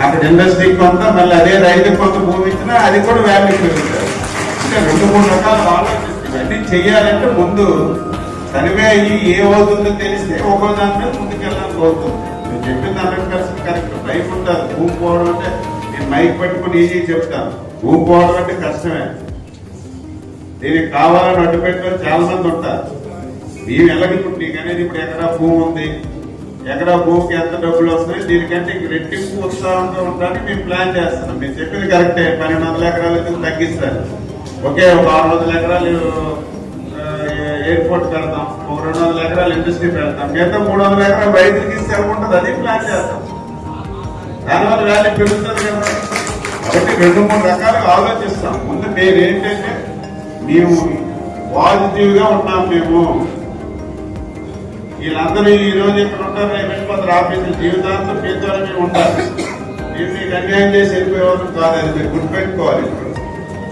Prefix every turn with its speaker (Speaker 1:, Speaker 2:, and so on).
Speaker 1: అక్కడ ఇండస్ట్రీకి కొంత, మళ్ళీ అదే రైతుకి కొంత భూమి ఇచ్చినా అది కూడా వాల్యూ పెరుగుతారు. అంటే 2-3 రకాల ఆలోచిస్తుంది. ఇవన్నీ చెయ్యాలంటే ముందు సర్వే అయ్యి ఏమవుతుందో తెలిస్తే ఒక్కో దాని మీద ముందుకెళ్ళడానికి అవుతుంది. నేను చెప్పింది 100% కరెక్ట్. భయం ఉంటుంది. భూమి పోవడం అంటే నేను మైక్ పట్టుకుని ఈజీ చెప్తాను, భూమి పోవడం అంటే కష్టమే. దీనికి కావాలని అడ్డు పెట్టడం చాలా మంది ఉంటారు. మేము ఎలాగప్పుడు నీకు అనేది ఇప్పుడు ఎకరా భూమి ఉంది, ఎకరా భూమికి ఎంత డబ్బులు వస్తున్నాయి, దీనికంటే ఇంక రెట్టింపు ఉత్సాహంగా ఉండడానికి మేము ప్లాన్ చేస్తున్నాం. మీరు చెప్పింది కరెక్టే. 1200 ఎకరాలకు తగ్గిస్తారు. ఒకే ఒక 600 ఎకరాలు ఎయిర్పోర్ట్ పెడతాం, ఒక 200 ఎకరాలు ఇండస్ట్రీ పెడతాం, మిగతా 300 ఎకరాలు రైతులకి ఇస్తే ఉంటుంది. అది ప్లాన్ చేస్తాం. దానివల్ల వాల్యూ పెరుగుతుంది కదా. కాబట్టి 2-3 రకాలుగా ఆలోచిస్తాం. ముందు నేను ఏంటంటే మేము పాజిటివ్ గా ఉన్నాం. మేము వీళ్ళందరూ ఈ రోజు ఇక్కడ ఉంటారు, రేపు వెళ్ళిపోతారు ఆఫీసులు. జీవితాంతం మీతో మేము ఉంటారు. మేము మీకు అన్యాయం చేసి వెళ్ళిపోయేవారు కాదు. అది మీరు గుర్తుపెట్టుకోవాలి.